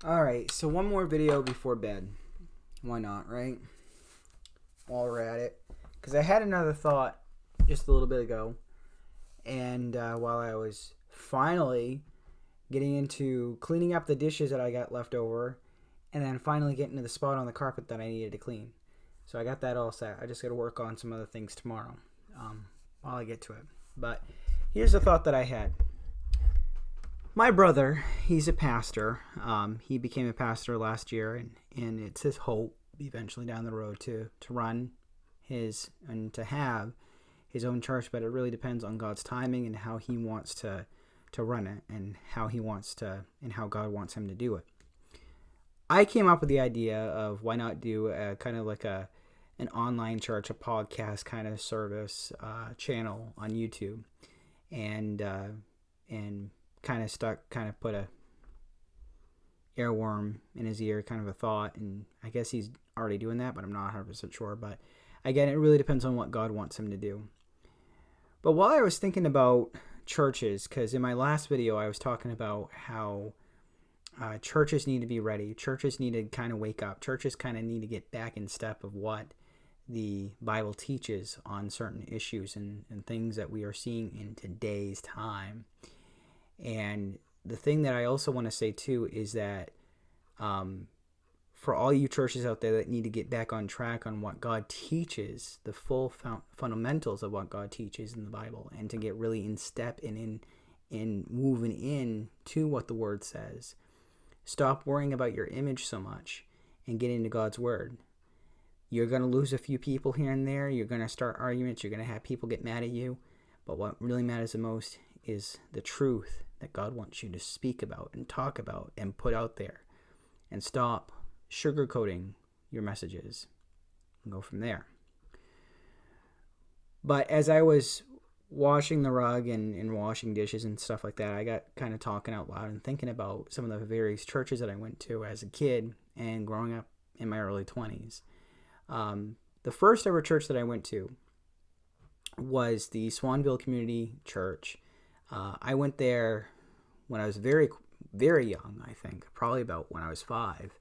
Alright, so one more video before bed. Why not, right? While we're at it. Because I had another thought just a little bit ago. And while I was finally getting into cleaning up the dishes that I got left over, and then finally getting to the spot on the carpet that I needed to clean. So I got that all set. I just got to work on some other things tomorrow while I get to it. But here's the thought that I had. My brother, he's a pastor. He became a pastor last year, and it's his hope eventually down the road to run his and to have his own church. But it really depends on God's timing and how he wants to run it, and how he wants to, and how God wants him to do it. I came up with the idea of why not do a kind of like an online church, a podcast kind of service channel on YouTube, and kind of put a earworm in his ear, kind of a thought, and I guess he's already doing that, but I'm not 100% sure. But again, it really depends on what God wants him to do. But while I was thinking about churches, because in my last video I was talking about how churches need to be ready, churches need to kind of wake up, churches kind of need to get back in step of what the Bible teaches on certain issues and things that we are seeing in today's time. And the thing that I also want to say too is that for all you churches out there that need to get back on track on what God teaches, the full fundamentals of what God teaches in the Bible, and to get really in step and in moving in to what the Word says. Stop worrying about your image so much and get into God's Word. You're going to lose a few people here and there. You're going to start arguments. You're going to have people get mad at you. But what really matters the most is the truth that God wants you to speak about and talk about and put out there. And stop sugarcoating your messages and go from there. But as I was washing the rug and washing dishes and stuff like that, I got kind of talking out loud and thinking about some of the various churches that I went to as a kid and growing up in my early 20s. The first ever church that I went to was the Swanville Community Church. I went there when I was very, very young, I think, probably about when I was 5.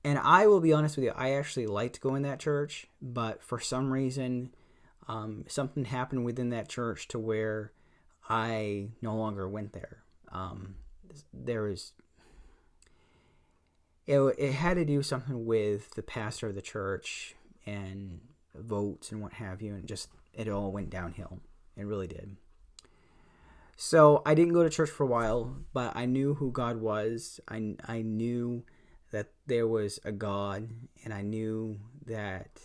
And I will be honest with you, I actually liked going to that church, but for some reason, something happened within that church to where I no longer went there. It had to do something with the pastor of the church and votes and what have you, and it all went downhill. It really did. So I didn't go to church for a while, but I knew who God was. I knew that there was a God, and I knew that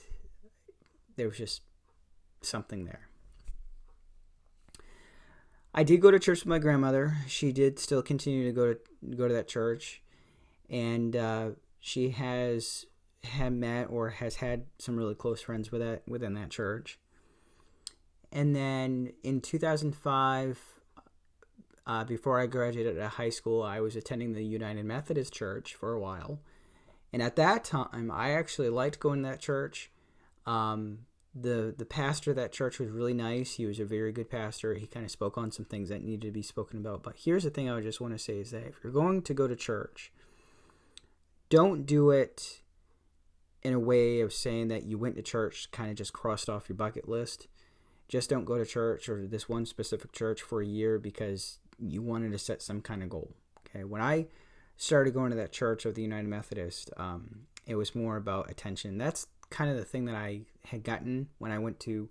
there was just something there. I did go to church with my grandmother. She did still continue to go to that church, and she had met or has had some really close friends within that church. And then in 2005, before I graduated out of high school, I was attending the United Methodist Church for a while. And at that time, I actually liked going to that church. The pastor of that church was really nice. He was a very good pastor. He kind of spoke on some things that needed to be spoken about. But here's the thing I just want to say is that if you're going to go to church, don't do it in a way of saying that you went to church, kind of just crossed off your bucket list. Just don't go to church or this one specific church for a year because you wanted to set some kind of goal. Okay, when I started going to that church of the United Methodist, it was more about attention. That's kind of the thing that I had gotten when I went to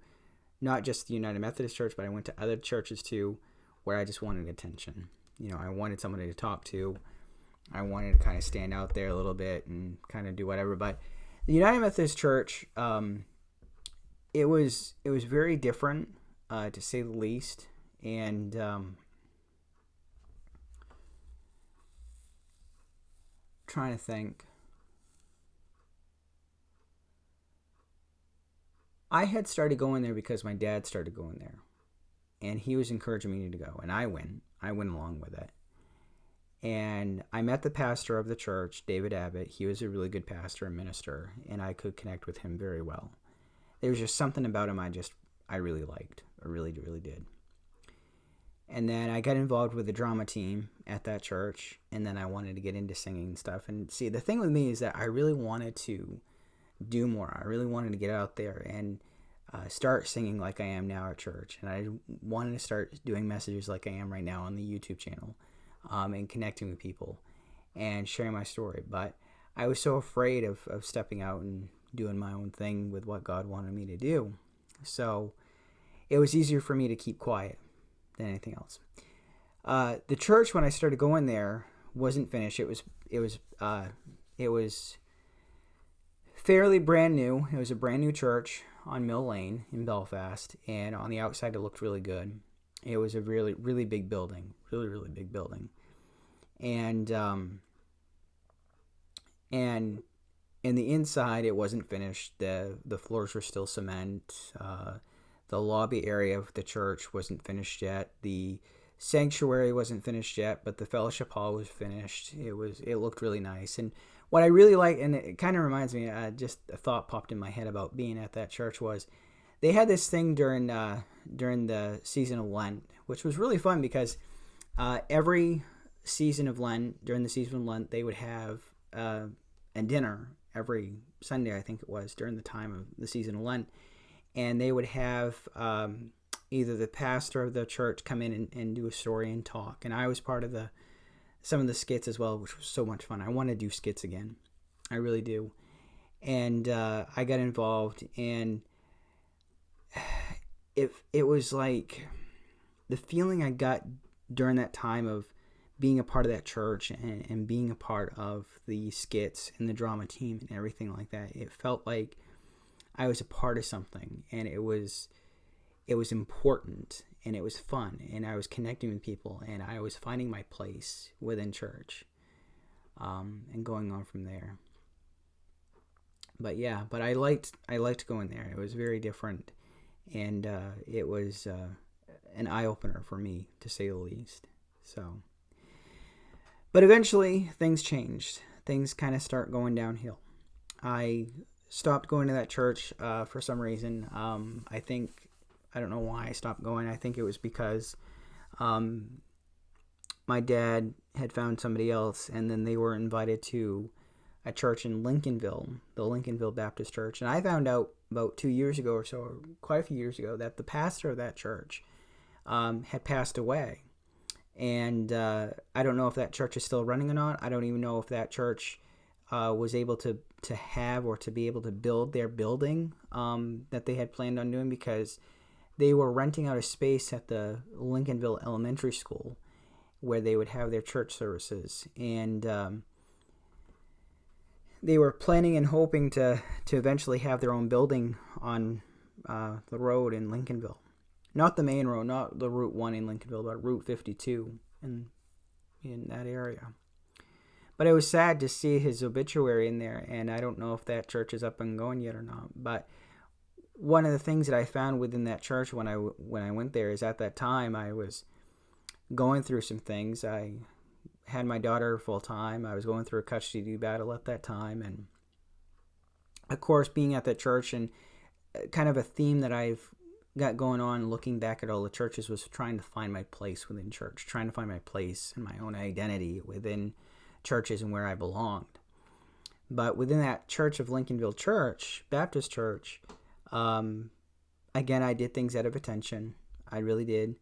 not just the United Methodist Church, but I went to other churches too, where I just wanted attention. I wanted somebody to talk to. I wanted to kind of stand out there a little bit and kind of do whatever. But the United Methodist Church, it was very different, to say the least, and trying to think. I had started going there because my dad started going there, and he was encouraging me to go, and I went along with it. And I met the pastor of the church, David Abbott. He was a really good pastor and minister, and I could connect with him very well. There was just something about him I really liked. I really, really did. And then I got involved with the drama team at that church, and then I wanted to get into singing and stuff. And see, the thing with me is that I really wanted to do more. I really wanted to get out there and start singing like I am now at church. And I wanted to start doing messages like I am right now on the YouTube channel, and connecting with people and sharing my story. But I was so afraid of stepping out and doing my own thing with what God wanted me to do. So it was easier for me to keep quiet than anything else. The church, when I started going there, wasn't finished. It was fairly brand new. It was a brand new church on Mill Lane in Belfast, and on the outside it looked really good. It was a really, really big building, really big building, and in the inside it wasn't finished. The floors were still cement. The lobby area of the church wasn't finished yet. The sanctuary wasn't finished yet, but the fellowship hall was finished. It looked really nice. And what I really like, and it kind of reminds me, just a thought popped in my head about being at that church, was they had this thing during the season of Lent, which was really fun because every season of Lent, during the season of Lent, they would have a dinner every Sunday, I think it was, during the time of the season of Lent. And they would have either the pastor of the church come in and do a story and talk. And I was part of some of the skits as well, which was so much fun. I want to do skits again. I really do. And I got involved, and it was like the feeling I got during that time of being a part of that church and being a part of the skits and the drama team and everything like that. It felt like I was a part of something, and it was important, and it was fun, and I was connecting with people, and I was finding my place within church, and going on from there. But yeah, but I liked going there. It was very different, and it was an eye-opener for me, to say the least. So, but eventually things changed. Things kind of start going downhill. I stopped going to that church for some reason. I don't know why I stopped going. I think it was because my dad had found somebody else, and then they were invited to a church in Lincolnville, the Lincolnville Baptist Church. And I found out about 2 years ago or so, or quite a few years ago, that the pastor of that church had passed away. And I don't know if that church is still running or not. I don't even know if that church was able to have or to be able to build their building that they had planned on doing, because they were renting out a space at the Lincolnville Elementary School where they would have their church services. And they were planning and hoping to eventually have their own building on the road in Lincolnville. Not the main road, not the Route 1 in Lincolnville, but Route 52 in that area. But it was sad to see his obituary in there, and I don't know if that church is up and going yet or not. But one of the things that I found within that church when I went there is, at that time I was going through some things. I had my daughter full time. I was going through a custody battle at that time, and of course, being at that church, and kind of a theme that I've got going on looking back at all the churches, was trying to find my place within church, trying to find my place and my own identity within churches and where I belonged. But within that church of Lincolnville Church, Baptist Church, again, I did things out of attention. I really did.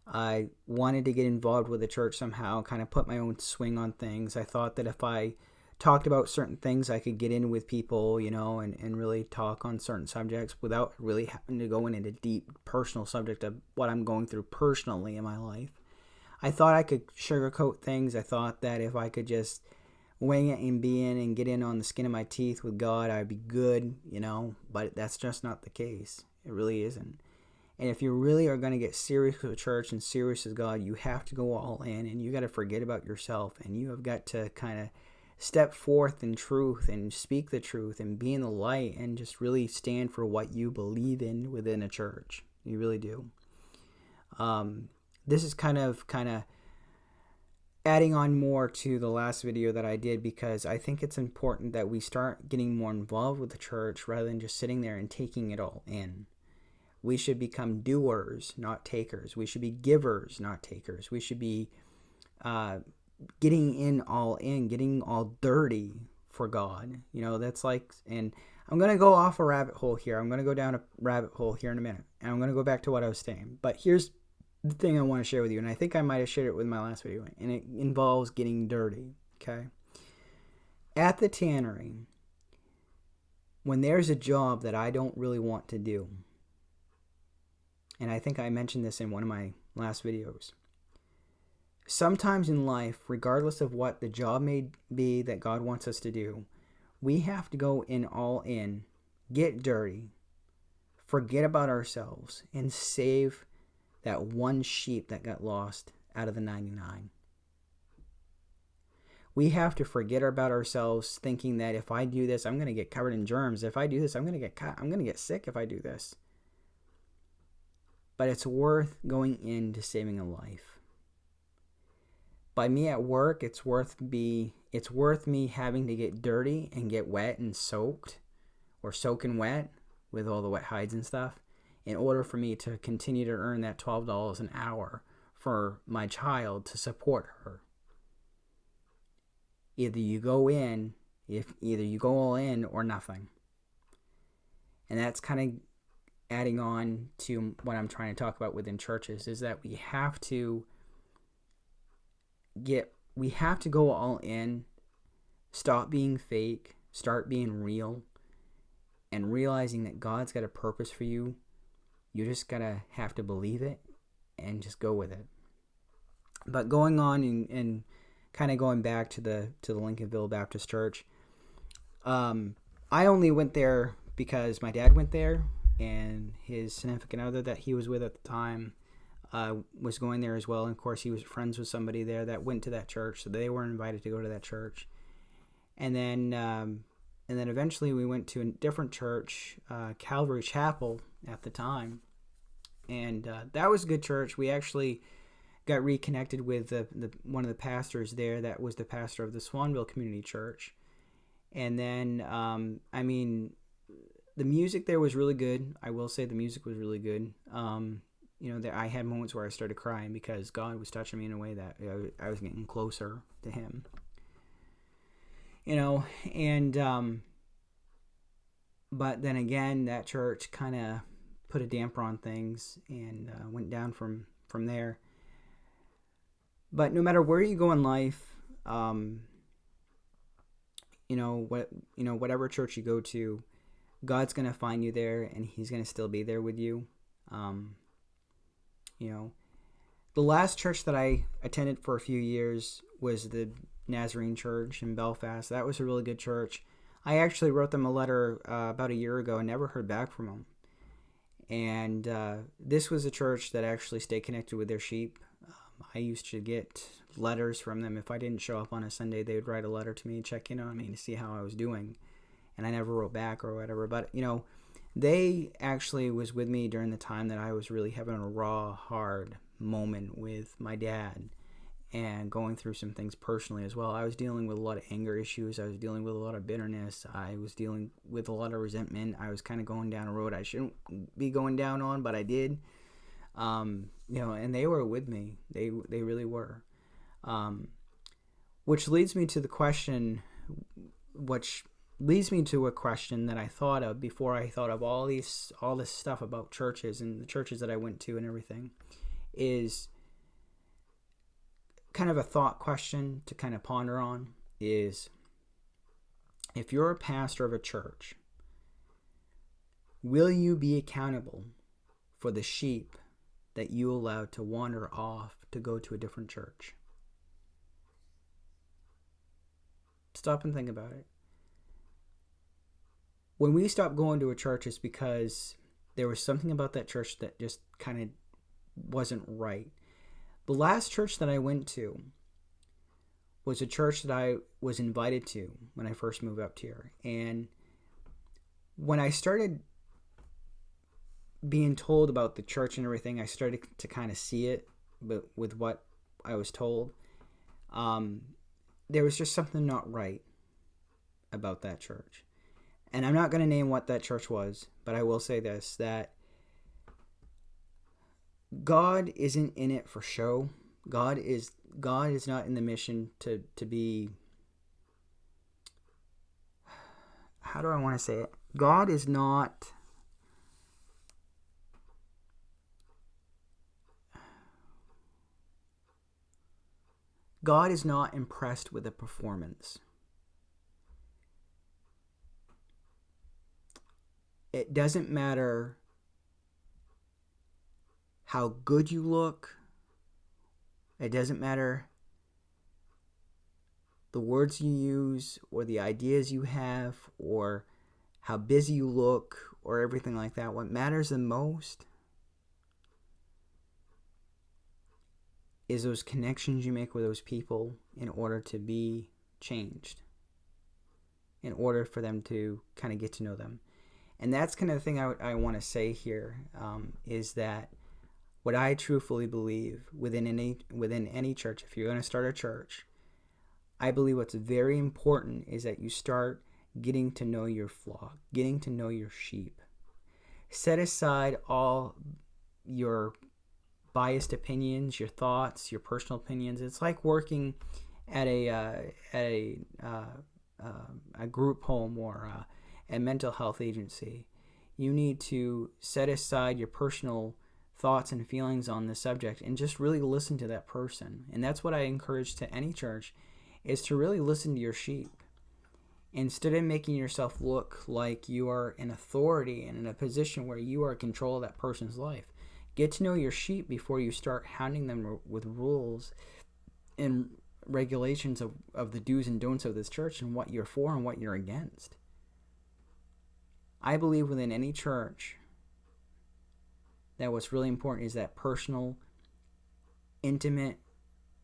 I wanted to get involved with the church somehow, kind of put my own swing on things. I thought that if I talked about certain things, I could get in with people, and really talk on certain subjects without really having to go into deep personal subject of what I'm going through personally in my life. I thought I could sugarcoat things. I thought that if I could just wing it and be in and get in on the skin of my teeth with God, I'd be good, but that's just not the case. It really isn't. And if you really are going to get serious with the church and serious with God, you have to go all in, and you got to forget about yourself, and you have got to kind of step forth in truth and speak the truth and be in the light and just really stand for what you believe in within a church. You really do. This is kind of adding on more to the last video that I did, because I think it's important that we start getting more involved with the church rather than just sitting there and taking it all in. We should become doers, not takers. We should be givers, not takers. We should be getting all dirty for God. That's like, and I'm going to go off a rabbit hole here. I'm going to go down a rabbit hole here in a minute. And I'm going to go back to what I was saying. But here's the thing I want to share with you. And I think I might have shared it with my last video. And it involves getting dirty. Okay? At the tannery, when there's a job that I don't really want to do, and I think I mentioned this in one of my last videos, sometimes in life, regardless of what the job may be that God wants us to do, we have to go all in, get dirty, forget about ourselves, and save that one sheep that got lost out of the 99. We have to forget about ourselves, thinking that if I do this, I'm going to get covered in germs. If I do this, I'm going to get sick if I do this. But it's worth going into saving a life. By me at work, it's worth me having to get dirty and get wet and soaked, or soaking wet with all the wet hides and stuff, in order for me to continue to earn that $12 an hour for my child, to support her. Either you go all in or nothing. And that's kind of adding on to what I'm trying to talk about within churches, is that we have to go all in, stop being fake, start being real, and realizing that God's got a purpose for you. You just gotta have to believe it and just go with it. But going on and kind of going back to the Lincolnville Baptist Church, I only went there because my dad went there, and his significant other that he was with at the time was going there as well. And of course, he was friends with somebody there that went to that church, so they were invited to go to that church. And then eventually we went to a different church, Calvary Chapel at the time, and that was a good church. We actually got reconnected with one of the pastors there that was the pastor of the Swanville Community Church. And then, the music there was really good. I will say the music was really good. I had moments where I started crying because God was touching me in a way that I was getting closer to Him. But then again, that church kind of put a damper on things and went down from there. But no matter where you go in life, whatever church you go to, God's going to find you there, and He's going to still be there with you. The last church that I attended for a few years was the Nazarene Church in Belfast. That was a really good church. I actually wrote them a letter about a year ago and never heard back from them. And this was a church that actually stayed connected with their sheep. I used to get letters from them. If I didn't show up on a Sunday, they would write a letter to me, check in on me to see how I was doing. And I never wrote back or whatever. But, they actually was with me during the time that I was really having a raw, hard moment with my dad and going through some things personally as well. I was dealing with a lot of anger issues. I was dealing with a lot of bitterness. I was dealing with a lot of resentment. I was kind of going down a road I shouldn't be going down on, but I did. And they were with me. They really were. Which leads me to a question that I thought of before I thought of all this stuff about churches and the churches that I went to and everything, is kind of a thought question to kind of ponder on. Is, if you're a pastor of a church, will you be accountable for the sheep that you allowed to wander off to go to a different church? Stop and think about it. When we stopped going to a church, it's because there was something about that church that just kind of wasn't right. The last church that I went to was a church that I was invited to when I first moved up here. And when I started being told about the church and everything, I started to kind of see it, but with what I was told, there was just something not right about that church. And I'm not going to name what that church was, but I will say this, that God isn't in it for show. God is not in the mission to be, how do I want to say it? God is not impressed with a performance. It doesn't matter how good you look. It doesn't matter the words you use or the ideas you have or how busy you look or everything like that. What matters the most is those connections you make with those people in order to be changed, in order for them to kind of get to know them. And that's kind of the thing I want to say here, is that what I truthfully believe within any church, if you're going to start a church, I believe what's very important is that you start getting to know your flock, getting to know your sheep. Set aside all your biased opinions, your thoughts, your personal opinions. It's like working at a group home or a mental health agency. You need to set aside your personal thoughts and feelings on the subject and just really listen to that person. And that's what I encourage to any church, is to really listen to your sheep. Instead of making yourself look like you are an authority and in a position where you are in control of that person's life, get to know your sheep before you start hounding them with rules and regulations of the do's and don'ts of this church and what you're for and what you're against. I believe within any church that what's really important is that personal, intimate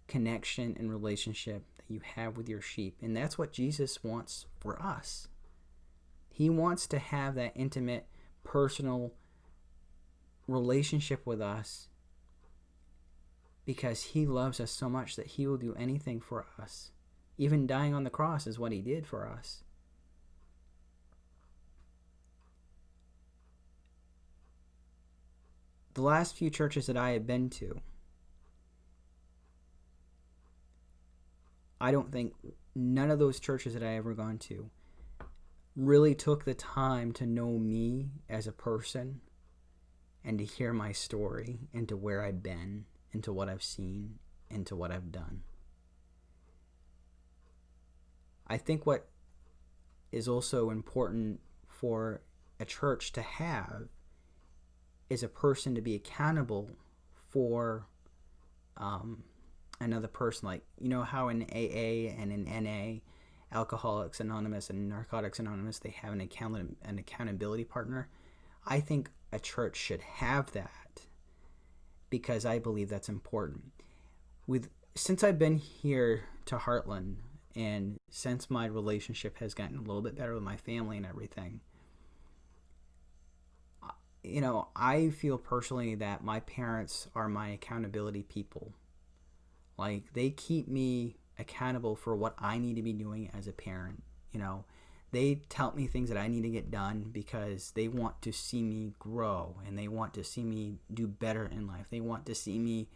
connection and relationship that you have with your sheep. And that's what Jesus wants for us. He wants to have that intimate, personal relationship with us because he loves us so much that he will do anything for us. Even dying on the cross is what he did for us. The last few churches that I have been to, I don't think none of those churches that I ever gone to really took the time to know me as a person and to hear my story and to where I've been and to what I've seen and to what I've done. I think what is also important for a church to have is a person to be accountable for another person. Like, you know how in AA and in NA, Alcoholics Anonymous and Narcotics Anonymous, they have an accountability partner. I think a church should have that because I believe that's important. Since I've been here to Heartland and since my relationship has gotten a little bit better with my family and everything, you know, I feel personally that my parents are my accountability people. Like, they keep me accountable for what I need to be doing as a parent. You know, they tell me things that I need to get done because they want to see me grow and they want to see me do better in life. They want to see me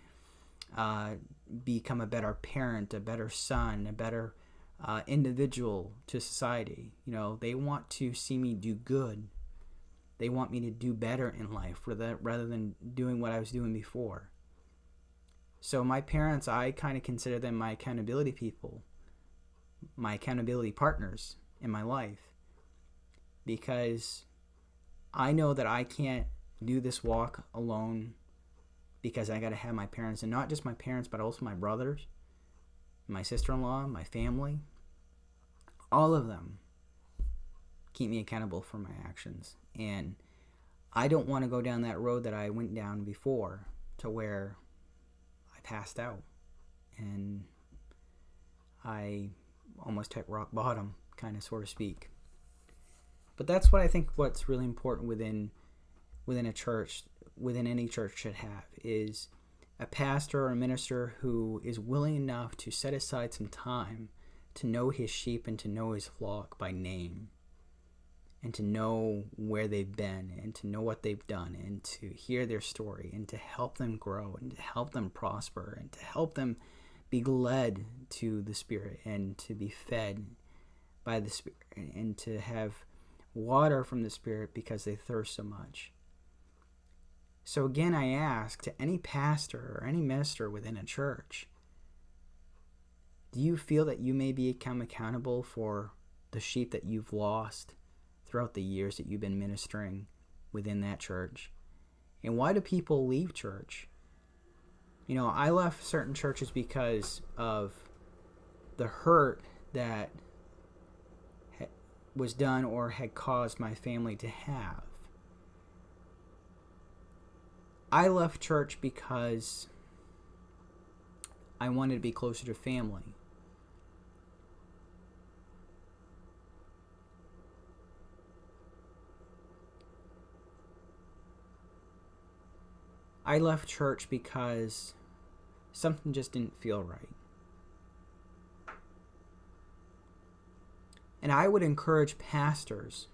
become a better parent, a better son, a better individual to society. You know, they want to see me do good. They want me to do better in life rather than doing what I was doing before. So my parents, I kind of consider them my accountability people, my accountability partners in my life, because I know that I can't do this walk alone because I got to have my parents, and not just my parents, but also my brothers, my sister-in-law, my family, all of them keep me accountable for my actions. And I don't want to go down that road that I went down before, to where I passed out and I almost hit rock bottom, kind of, so to speak. But that's what I think what's really important within a church, within any church should have, is a pastor or a minister who is willing enough to set aside some time to know his sheep and to know his flock by name, and to know where they've been and to know what they've done and to hear their story and to help them grow and to help them prosper and to help them be led to the Spirit and to be fed by the Spirit and to have water from the Spirit because they thirst so much. So again, I ask to any pastor or any minister within a church, do you feel that you may become accountable for the sheep that you've lost throughout the years that you've been ministering within that church? And why do people leave church? You know, I left certain churches because of the hurt that was done or had caused my family to have. I left church because I wanted to be closer to family. I left church because something just didn't feel right. And I would encourage pastors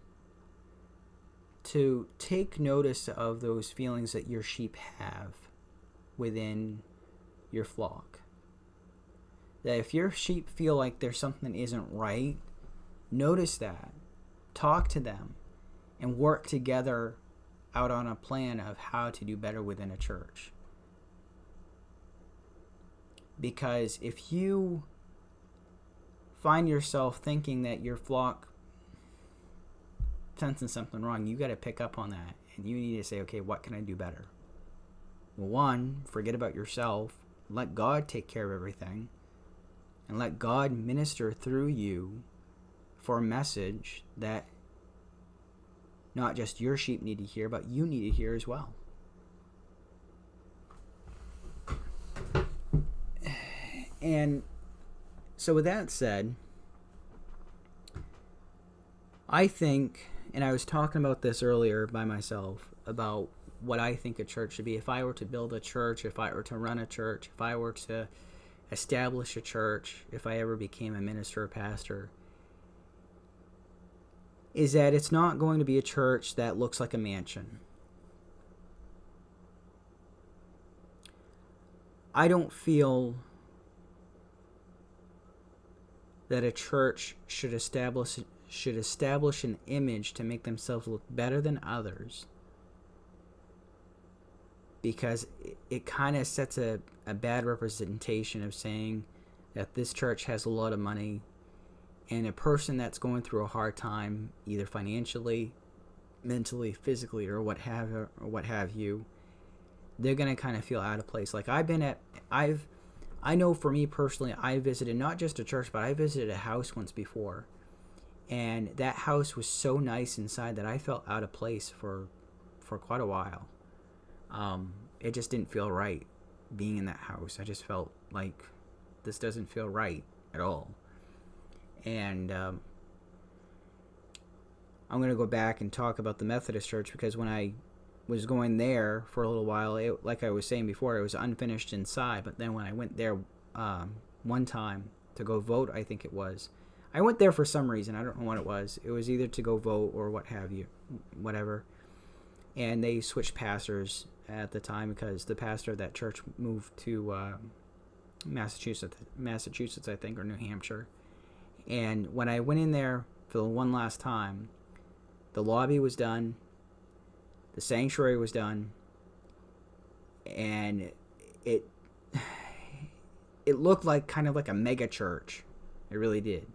to take notice of those feelings that your sheep have within your flock. That if your sheep feel like there's something that isn't right, notice that, talk to them, and work together out on a plan of how to do better within a church. Because if you find yourself thinking that your flock sensing something wrong, you got to pick up on that and you need to say, okay, what can I do better? Well, one, forget about yourself, let God take care of everything, and let God minister through you for a message that not just your sheep need to hear, but you need to hear as well. And so with that said, I think, and I was talking about this earlier by myself, about what I think a church should be. If I were to build a church, if I were to run a church, if I were to establish a church, if I ever became a minister or pastor, is that it's not going to be a church that looks like a mansion. I don't feel that a church should establish an image to make themselves look better than others, because it kind of sets a bad representation of saying that this church has a lot of money, and a person that's going through a hard time, either financially, mentally, physically, or what have you, they're gonna kind of feel out of place. Like I know for me personally, I visited not just a church, but I visited a house once before, and that house was so nice inside that I felt out of place for quite a while. It just didn't feel right being in that house. I just felt like this doesn't feel right at all. And I'm going to go back and talk about the Methodist Church, because when I was going there for a little while, like I was saying before, it was unfinished inside. But then when I went there one time to go vote, I think it was, I went there for some reason. I don't know what it was. It was either to go vote or what have you, whatever. And they switched pastors at the time because the pastor of that church moved to Massachusetts, I think, or New Hampshire. And when I went in there for the one last time, the lobby was done, the sanctuary was done, and it looked like kind of like a mega church. It really did.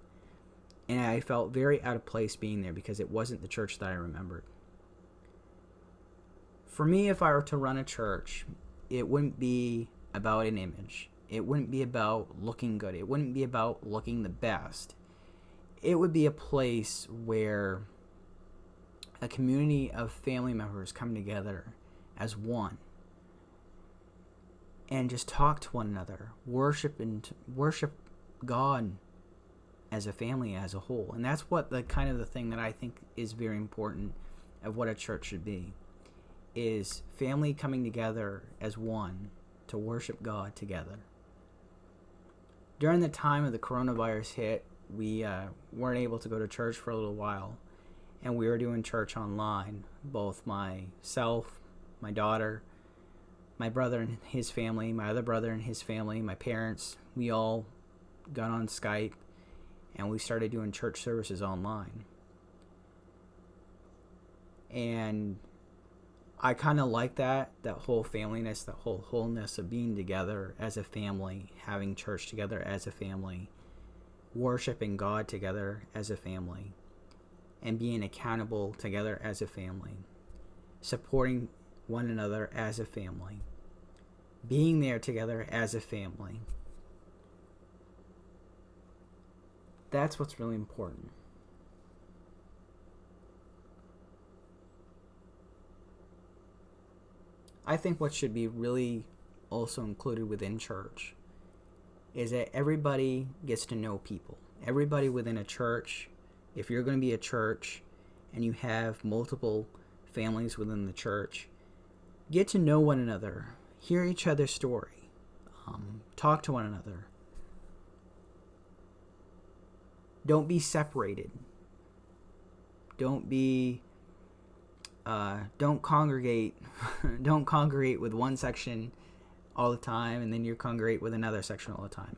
And I felt very out of place being there because it wasn't the church that I remembered. For me, if I were to run a church, it wouldn't be about an image. It wouldn't be about looking good. It wouldn't be about looking the best. It would be a place where a community of family members come together as one and just talk to one another, worship God as a family as a whole. And that's what the kind of the thing that I think is very important of what a church should be, is family coming together as one to worship God together. During the time of the coronavirus hit, we weren't able to go to church for a little while. and we were doing church online. Both myself, my daughter, my brother and his family, my other brother and his family, my parents, we all got on Skype and we started doing church services online. And I kind of like that whole familyness, that whole wholeness of being together as a family, having church together as a family, worshiping God together as a family, and being accountable together as a family, supporting one another as a family, being there together as a family. That's what's really important. I think what should be really also included within church is that everybody gets to know people. Everybody within a church, if you're going to be a church and you have multiple families within the church, get to know one another, hear each other's story, talk to one another. Don't be separated. Don't congregate. Don't congregate with one section all the time, and then you congregate with another section all the time.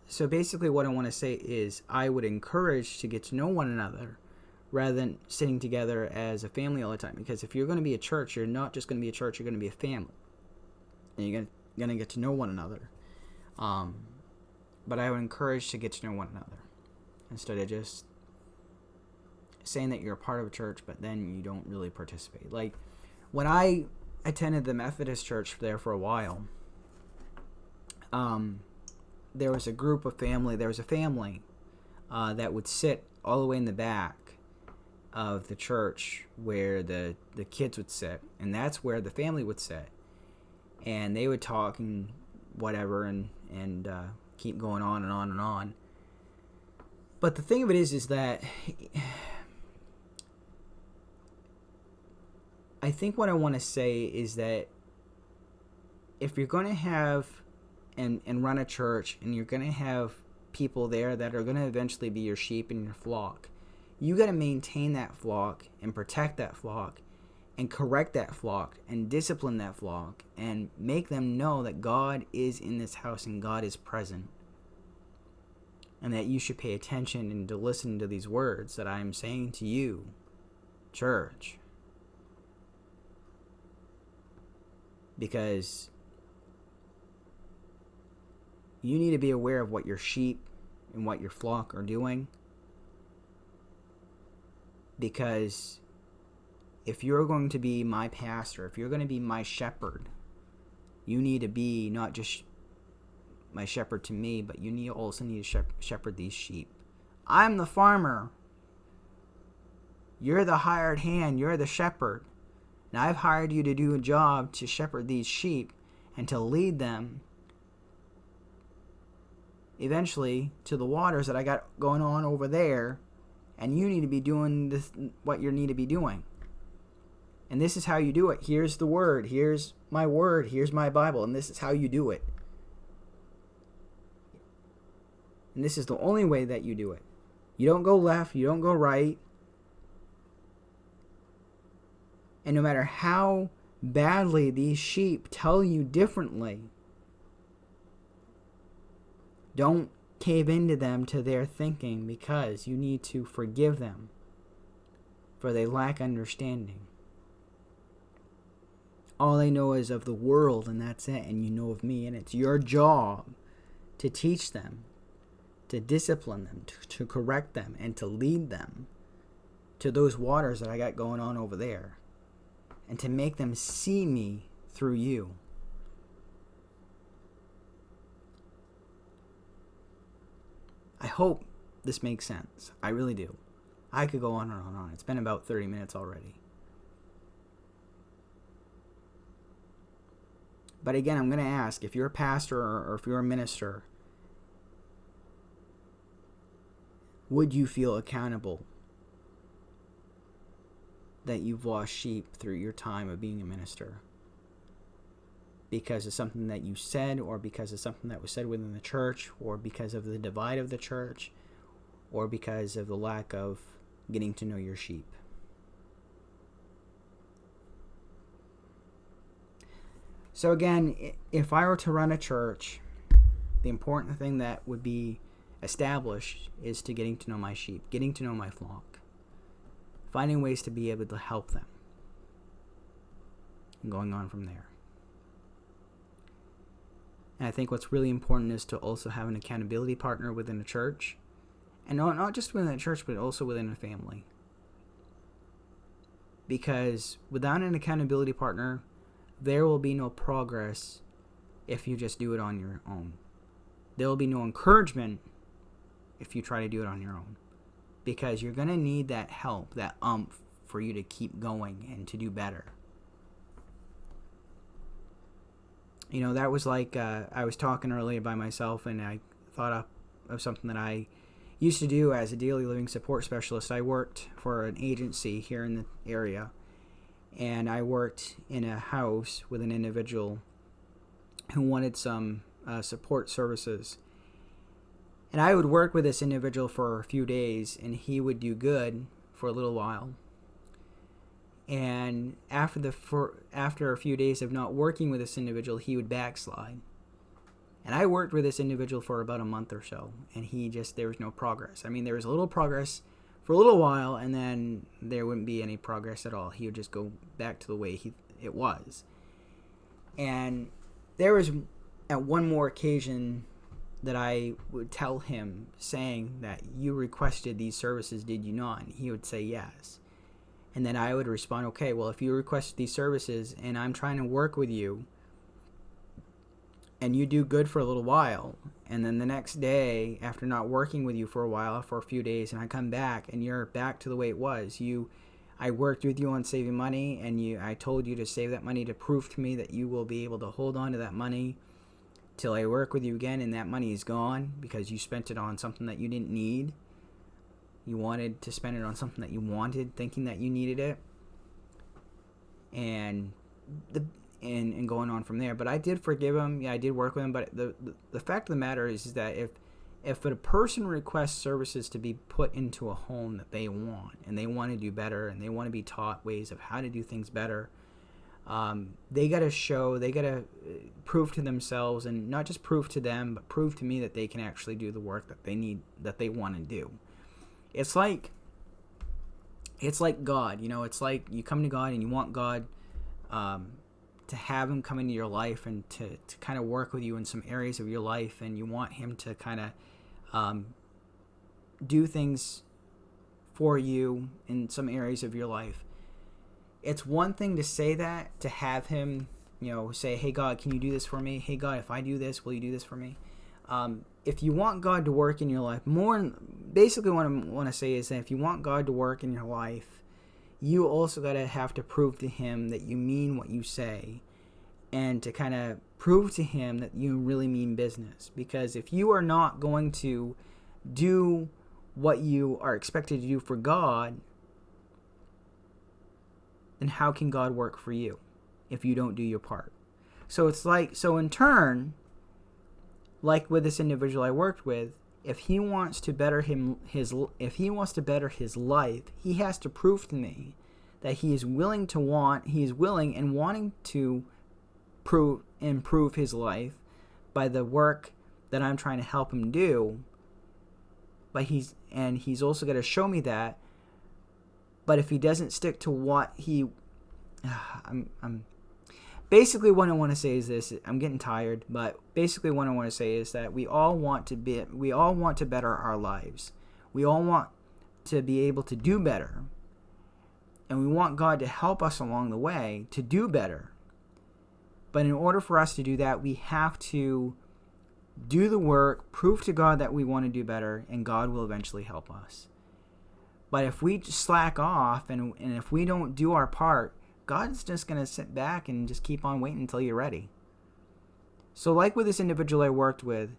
So basically what I want to say is I would encourage to get to know one another rather than sitting together as a family all the time. Because if you're going to be a church, you're not just going to be a church, you're going to be a family. And you're going to get to know one another. But I would encourage to get to know one another instead of just saying that you're a part of a church, but then you don't really participate. Like, when I attended the Methodist church there for a while, there was a family that would sit all the way in the back of the church where the kids would sit, and that's where the family would sit, and they would talk and whatever and keep going on and on and on. But the thing of it is that I think what I want to say is that if you're going to have and run a church, and you're going to have people there that are going to eventually be your sheep and your flock, you got to maintain that flock and protect that flock and correct that flock and discipline that flock and make them know that God is in this house and God is present, and that you should pay attention and to listen to these words that I am saying to you, church. Because you need to be aware of what your sheep and what your flock are doing. Because if you're going to be my pastor, if you're going to be my shepherd, you need to be not just my shepherd to me, but you also need to shepherd these sheep. I'm the farmer. You're the hired hand. You're the shepherd. And I've hired you to do a job to shepherd these sheep and to lead them eventually to the waters that I got going on over there, and you need to be doing this, what you need to be doing. And this is how you do it. Here's the word, here's my Bible, and this is how you do it. And this is the only way that you do it. You don't go left, you don't go right. And no matter how badly these sheep tell you differently, don't cave into them to their thinking, because you need to forgive them, for they lack understanding. All they know is of the world, and that's it, and you know of me, and it's your job to teach them, to discipline them, to correct them, and to lead them to those waters that I got going on over there, and to make them see me through you. I hope this makes sense. I really do. I could go on and on and on. It's been about 30 minutes already. But again, I'm going to ask, if you're a pastor or if you're a minister, would you feel accountable that you've lost sheep through your time of being a minister? Because of something that you said, or because of something that was said within the church, or because of the divide of the church, or because of the lack of getting to know your sheep. So again, if I were to run a church, the important thing that would be established is to getting to know my sheep, getting to know my flock, finding ways to be able to help them, and going on from there. And I think what's really important is to also have an accountability partner within a church, and not just within a church, but also within a family. Because without an accountability partner, there will be no progress if you just do it on your own. There will be no encouragement if you try to do it on your own. Because you're going to need that help, that umph, for you to keep going and to do better. You know, that was like, I was talking earlier by myself, and I thought of something that I used to do as a daily living support specialist. I worked for an agency here in the area, and I worked in a house with an individual who wanted some support services. And I would work with this individual for a few days, and he would do good for a little while. And after a few days of not working with this individual, he would backslide. And I worked with this individual for about a month or so, and there was no progress. I mean, there was a little progress for a little while, and then there wouldn't be any progress at all. He would just go back to the way it was. And there was at one more occasion that I would tell him, saying that you requested these services, did you not? And he would say yes. And then I would respond, okay, well, if you requested these services and I'm trying to work with you and you do good for a little while, and then the next day, after not working with you for a while, for a few days, and I come back and you're back to the way it was, I worked with you on saving money, and I told you to save that money to prove to me that you will be able to hold on to that money till I work with you again, and that money is gone because you spent it on something that you didn't need. You wanted to spend it on something that you wanted, thinking that you needed it, and going on from there. But I did forgive him. Yeah, I did work with him. But the fact of the matter is that if a person requests services to be put into a home that they want, and they want to do better, and they want to be taught ways of how to do things better, they got to prove to themselves, and not just prove to them, but prove to me that they can actually do the work that they want to do. It's like God, you know. It's like you come to God and you want God to have him come into your life and to kind of work with you in some areas of your life, and you want him to kind of do things for you in some areas of your life. It's one thing to say that, to have him, you know, say, hey God, can you do this for me? Hey God, if I do this, will you do this for me? If you want God to work in your life, basically what I want to say is that if you want God to work in your life, you also got to have to prove to him that you mean what you say, and to kind of prove to him that you really mean business. Because if you are not going to do what you are expected to do for God, then how can God work for you if you don't do your part? So in turn, like with this individual I worked with, if he wants to better his life, he has to prove to me that he is willing and wanting to improve his life by the work that I'm trying to help him do. But he's also got to show me that. But if he doesn't stick to what basically what I want to say is this. I'm getting tired, but basically what I want to say is that we all want to better our lives. We all want to be able to do better. And we want God to help us along the way to do better. But in order for us to do that, we have to do the work, prove to God that we want to do better, and God will eventually help us. But if we slack off and if we don't do our part, God's just going to sit back and just keep on waiting until you're ready. So like with this individual I worked with,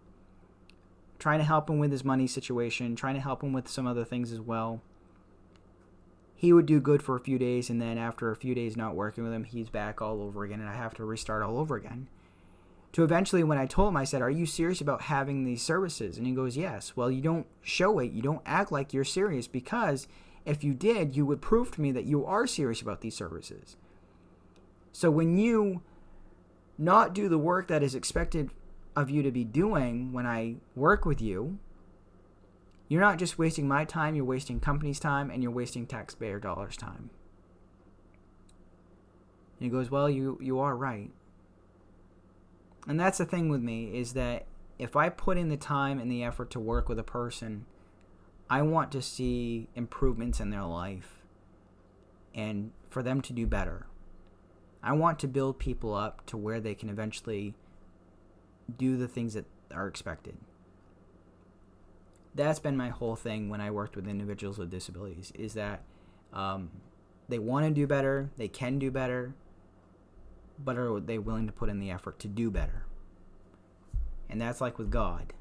trying to help him with his money situation, trying to help him with some other things as well, he would do good for a few days, and then after a few days not working with him, he's back all over again, and I have to restart all over again. To eventually, when I told him, I said, "Are you serious about having these services?" And he goes, "Yes." Well, you don't show it. You don't act like you're serious, because if you did, you would prove to me that you are serious about these services. So when you not do the work that is expected of you to be doing when I work with you, you're not just wasting my time, you're wasting company's time, and you're wasting taxpayer dollars' time. And he goes, "Well, you are right." And that's the thing with me, is that if I put in the time and the effort to work with a person, I want to see improvements in their life and for them to do better. I want to build people up to where they can eventually do the things that are expected. That's been my whole thing when I worked with individuals with disabilities, is that they want to do better, they can do better, but are they willing to put in the effort to do better? And that's like with God.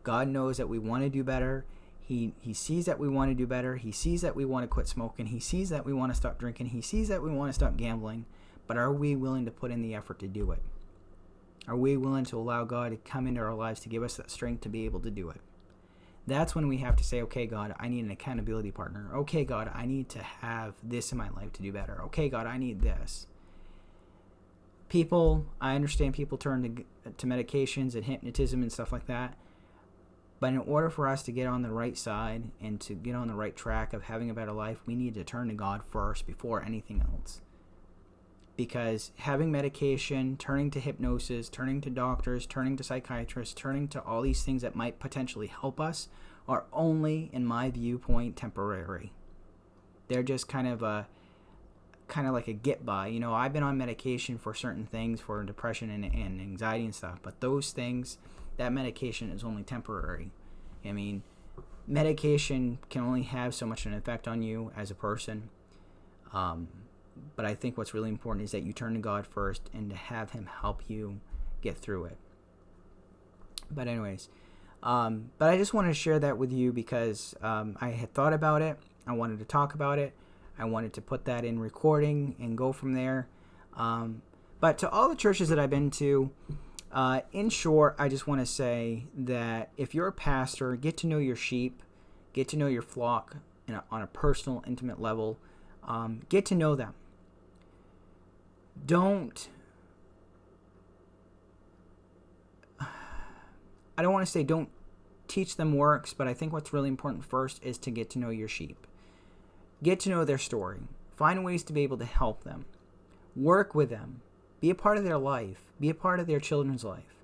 God knows that we want to do better. He sees that we want to do better. He sees that we want to quit smoking. He sees that we want to stop drinking. He sees that we want to stop gambling. But are we willing to put in the effort to do it? Are we willing to allow God to come into our lives to give us that strength to be able to do it? That's when we have to say, "Okay, God, I need an accountability partner. Okay, God, I need to have this in my life to do better. Okay, God, I need this." I understand people turn to medications and hypnotism and stuff like that. But in order for us to get on the right side and to get on the right track of having a better life, we need to turn to God first before anything else. Because having medication, turning to hypnosis, turning to doctors, turning to psychiatrists, turning to all these things that might potentially help us are only, in my viewpoint, temporary. They're just kind of like a get by. I've been on medication for certain things, for depression and anxiety and stuff, but those things, that medication is only temporary. I mean, medication can only have so much an effect on you as a person. But I think what's really important is that you turn to God first and to have Him help you get through it. But anyways, but I just wanted to share that with you because I had thought about it. I wanted to talk about it. I wanted to put that in recording and go from there. But to all the churches that I've been to, in short, I just want to say that if you're a pastor, get to know your sheep, get to know your flock on a personal, intimate level. Get to know them. I don't want to say don't teach them works, but I think what's really important first is to get to know your sheep. Get to know their story. Find ways to be able to help them. Work with them. Be a part of their life. Be a part of their children's life.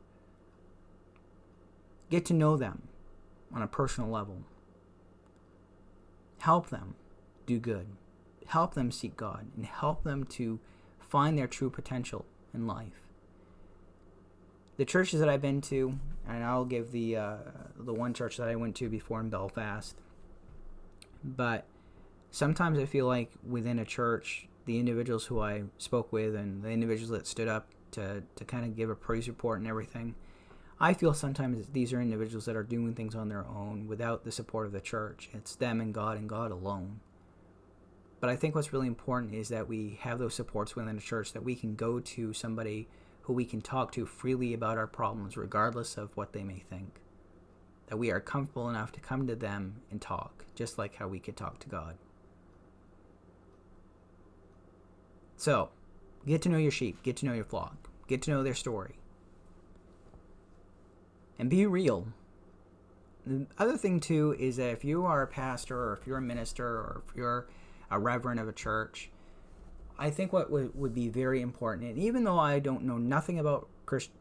Get to know them on a personal level. Help them do good. Help them seek God and help them to find their true potential in life. The churches that I've been to, and I'll give the one church that I went to before in Belfast, but sometimes I feel like within a church, the individuals who I spoke with and the individuals that stood up to kind of give a praise report and everything, I feel sometimes these are individuals that are doing things on their own without the support of the church. It's them and God alone. But I think what's really important is that we have those supports within the church, that we can go to somebody who we can talk to freely about our problems, regardless of what they may think. That we are comfortable enough to come to them and talk, just like how we could talk to God. So, get to know your sheep, get to know your flock, get to know their story. And be real. The other thing, too, is that if you are a pastor or if you're a minister or if you're a reverend of a church, I think what would be very important, and even though I don't know nothing about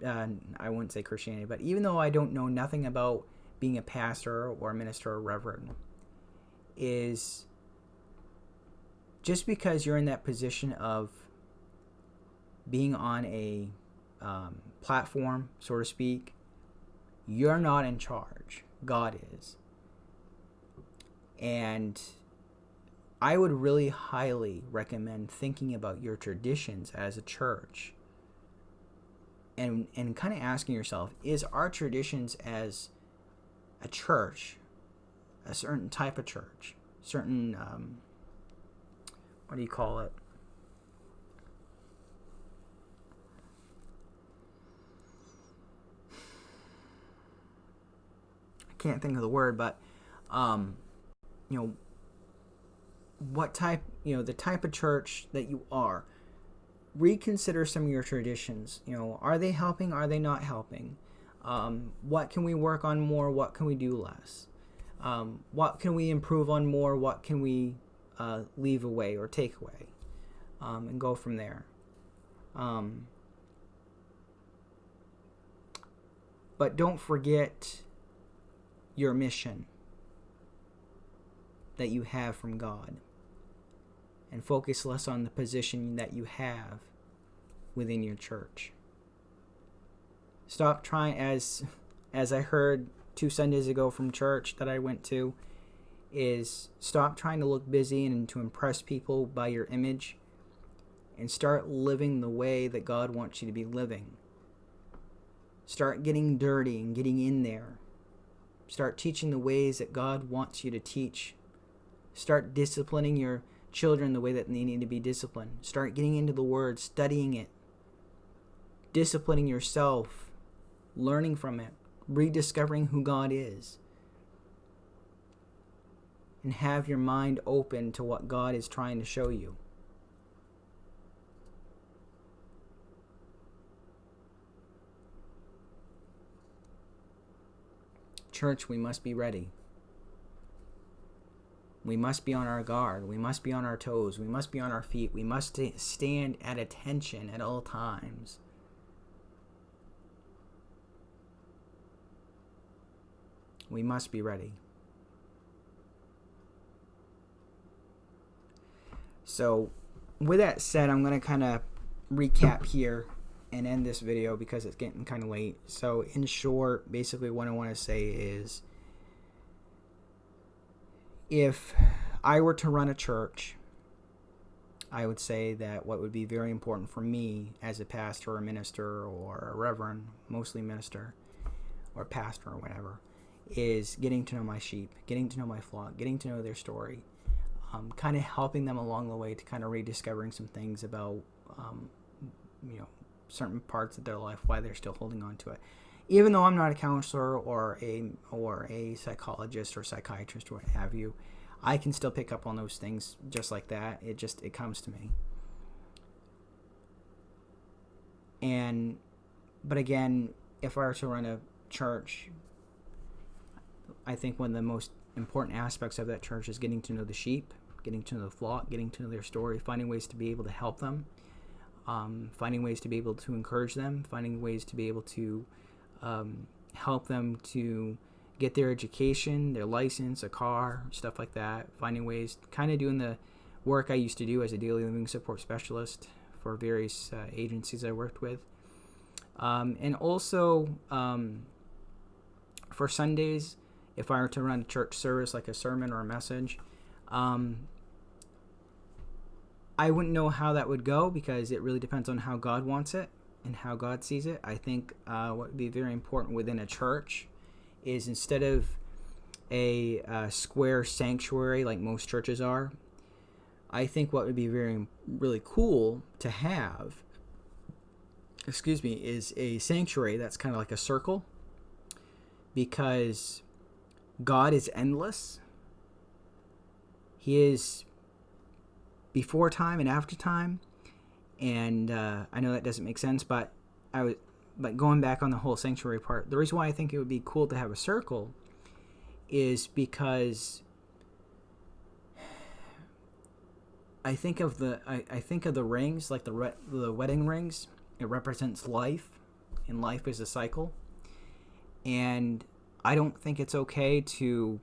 I wouldn't say Christianity, but even though I don't know nothing about being a pastor or a minister or reverend, is just because you're in that position of being on a platform, so to speak, you're not in charge. God is. And I would really highly recommend thinking about your traditions as a church and kind of asking yourself, is our traditions as a church, a certain type of church, certain, what do you call it? can't think of the word, but you know, what type, you know, the type of church that you are. Reconsider some of your traditions. You know, are they helping? Are they not helping? What can we work on more? What can we do less? What can we improve on more? What can we leave away or take away? And go from there. But don't forget your mission that you have from God, and focus less on the position that you have within your church. Stop trying, as I heard 2 Sundays ago from church that I went to, is stop trying to look busy and to impress people by your image, and start living the way that God wants you to be living. Start getting dirty and getting in there. Start teaching the ways that God wants you to teach. Start disciplining your children the way that they need to be disciplined. Start getting into the Word, studying it, disciplining yourself, learning from it, rediscovering who God is, and have your mind open to what God is trying to show you. Church, we must be ready. We must be on our guard. We must be on our toes. We must be on our feet. We must stand at attention at all times. We must be ready. So, with that said, I'm going to kind of recap here and end this video because it's getting kind of late. So, in short, basically what I want to say is, if I were to run a church, I would say that what would be very important for me as a pastor or a minister or a reverend, mostly minister or pastor or whatever, is getting to know my sheep, getting to know my flock, getting to know their story, kind of helping them along the way to kind of rediscovering some things about, certain parts of their life, why they're still holding on to it. Even though I'm not a counselor or a psychologist or psychiatrist or what have you, I can still pick up on those things just like that. It comes to me. But again, if I were to run a church, I think one of the most important aspects of that church is getting to know the sheep, getting to know the flock, getting to know their story, finding ways to be able to help them, finding ways to be able to encourage them, finding ways to be able to help them to get their education, their license, a car, stuff like that, finding ways, kind of doing the work I used to do as a daily living support specialist for various agencies I worked with. And also, for Sundays, if I were to run a church service, like a sermon or a message, I wouldn't know how that would go because it really depends on how God wants it and how God sees it. I think what would be very important within a church is, instead of a square sanctuary like most churches are, I think what would be really cool to have, is a sanctuary that's kind of like a circle, because God is endless. He is before time and after time. And I know that doesn't make sense, but going back on the whole sanctuary part, the reason why I think it would be cool to have a circle is because I think of the rings, like the wedding rings. It represents life, and life is a cycle. And I don't think it's okay to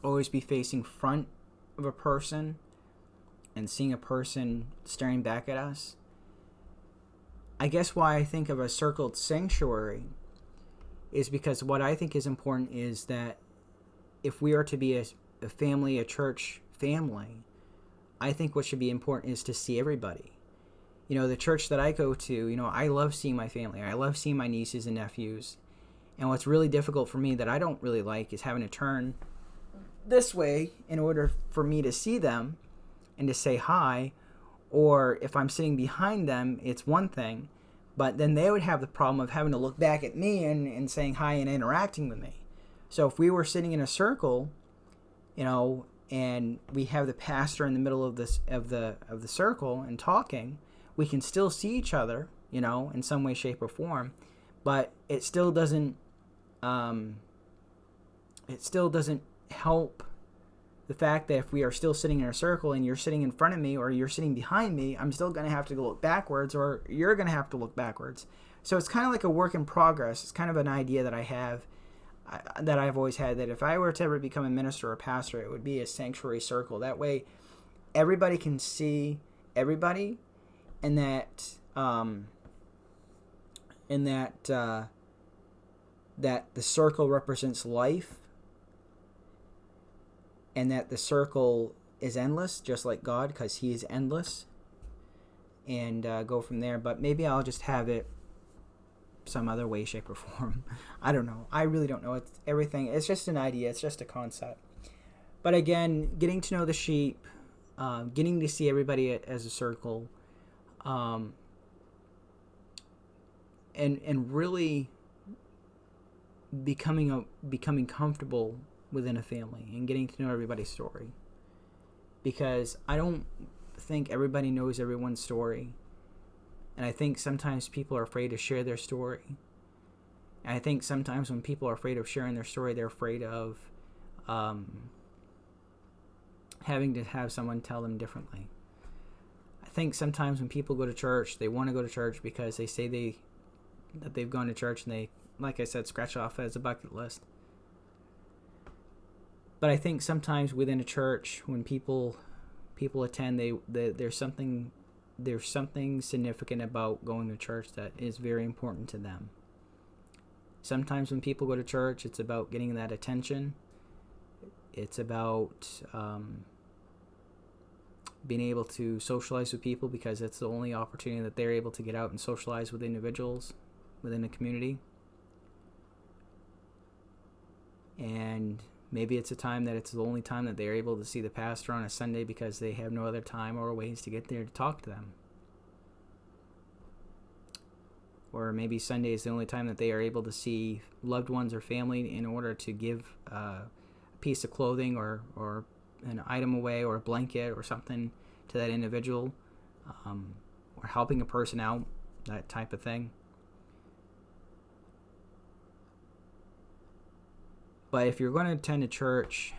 always be facing front of a person and seeing a person staring back at us. I guess why I think of a circled sanctuary is because what I think is important is that if we are to be a family, a church family, I think what should be important is to see everybody. The church that I go to, I love seeing my family. I love seeing my nieces and nephews. And what's really difficult for me that I don't really like is having to turn this way in order for me to see them and to say hi. Or if I'm sitting behind them, it's one thing. But then they would have the problem of having to look back at me and saying hi and interacting with me. So if we were sitting in a circle, and we have the pastor in the middle of the circle and talking, we can still see each other, in some way, shape, or form, but it still doesn't help the fact that if we are still sitting in a circle and you're sitting in front of me or you're sitting behind me, I'm still going to have to look backwards, or you're going to have to look backwards. So it's kind of like a work in progress. It's kind of an idea that I have, that I've always had, that if I were to ever become a minister or a pastor, it would be a sanctuary circle. That way everybody can see everybody, and that that the circle represents life, and that the circle is endless, just like God, because he is endless, and go from there. But maybe I'll just have it some other way, shape, or form. I don't know. I really don't know. It's everything. It's just an idea. It's just a concept. But again, getting to know the sheep, getting to see everybody as a circle, and really becoming comfortable within a family and getting to know everybody's story, because I don't think everybody knows everyone's story, and I think sometimes people are afraid to share their story, and I think sometimes when people are afraid of sharing their story, they're afraid of having to have someone tell them differently. I think sometimes when people go to church, they want to go to church because they say that they've gone to church, and they, like I said, scratch off as a bucket list. But I think sometimes within a church, when people attend, there's something significant about going to church that is very important to them. Sometimes when people go to church, it's about getting that attention. It's about being able to socialize with people, because it's the only opportunity that they're able to get out and socialize with individuals within the community. And maybe it's a time that it's the only time that they're able to see the pastor on a Sunday, because they have no other time or ways to get there to talk to them. Or maybe Sunday is the only time that they are able to see loved ones or family in order to give a piece of clothing or an item away, or a blanket or something to that individual, or helping a person out, that type of thing. But if you're going to attend a church,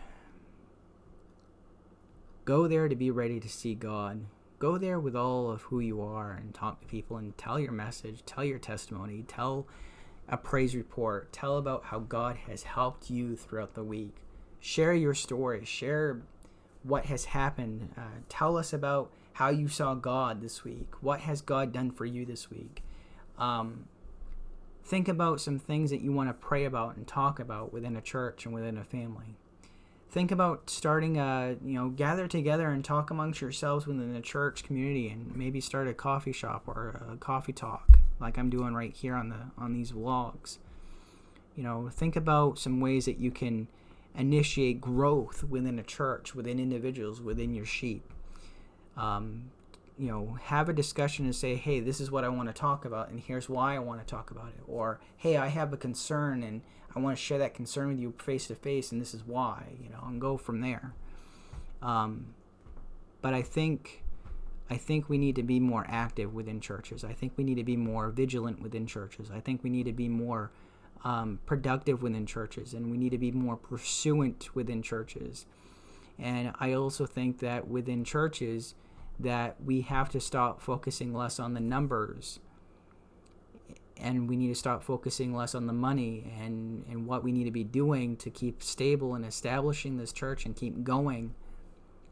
go there to be ready to see God. Go there with all of who you are and talk to people and tell your message, tell your testimony, tell a praise report, tell about how God has helped you throughout the week. Share your story, share what has happened. Tell us about how you saw God this week. What has God done for you this week? Think about some things that you want to pray about and talk about within a church and within a family. Think about starting gather together and talk amongst yourselves within the church community, and maybe start a coffee shop or a coffee talk like I'm doing right here on these vlogs. Think about some ways that you can initiate growth within a church, within individuals, within your sheep. Have a discussion and say, hey, this is what I want to talk about, and here's why I want to talk about it. Or, hey, I have a concern, and I want to share that concern with you face to face, and this is why, and go from there. But I think we need to be more active within churches. I think we need to be more vigilant within churches. I think we need to be more productive within churches, and we need to be more pursuant within churches. And I also think that within churches, that we have to stop focusing less on the numbers, and we need to stop focusing less on the money and what we need to be doing to keep stable and establishing this church and keep going.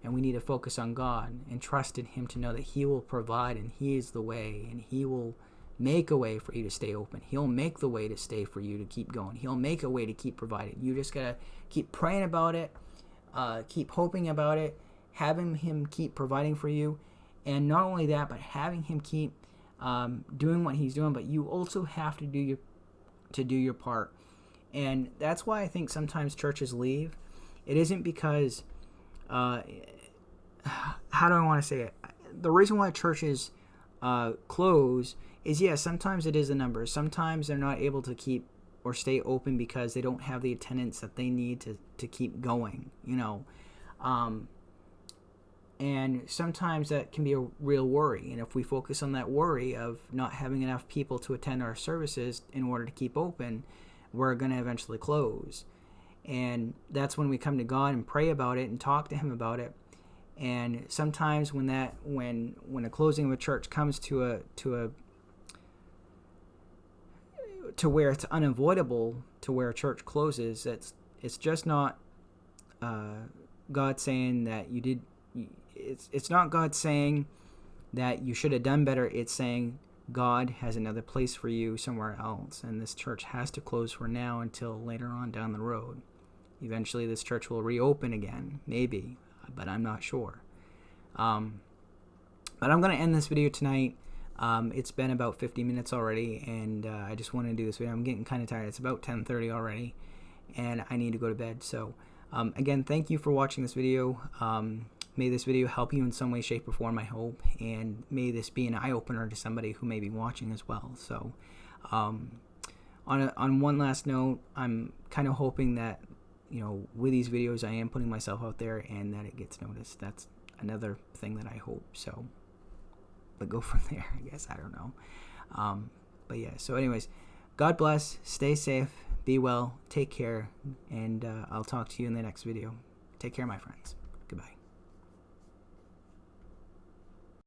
And we need to focus on God and trust in Him to know that He will provide, and He is the way, and He will make a way for you to stay open. He'll make the way to stay for you to keep going. He'll make a way to keep providing. You just gotta keep praying about it, keep hoping about it, having Him keep providing for you, and not only that, but having Him keep doing what He's doing. But you also have to do your part, and that's why I think sometimes churches leave. It isn't because how do I want to say it? The reason why churches close is, yeah, sometimes it is the numbers. Sometimes they're not able to keep or stay open because they don't have the attendance that they need to keep going, you know. And sometimes that can be a real worry. And if we focus on that worry of not having enough people to attend our services in order to keep open, we're going to eventually close. And that's when we come to God and pray about it and talk to Him about it. And sometimes when a closing of a church comes to where it's unavoidable, to where a church closes, it's just not God saying that you did. It's not God saying that you should have done better. It's saying God has another place for you somewhere else, and this church has to close for now until later on down the road. Eventually, this church will reopen again, maybe, but I'm not sure. But I'm going to end this video tonight. It's been about 50 minutes already, and I just wanted to do this video. I'm getting kind of tired. It's about 10:30 already, and I need to go to bed. So, again, thank you for watching this video. May this video help you in some way, shape, or form, I hope, and may this be an eye-opener to somebody who may be watching as well. So, on one last note, I'm kind of hoping that, you know, with these videos, I am putting myself out there and that it gets noticed. That's another thing that I hope. So, but go from there, I guess. I don't know. But yeah, so anyways, God bless, stay safe, be well, take care, and I'll talk to you in the next video. Take care, my friends. Goodbye.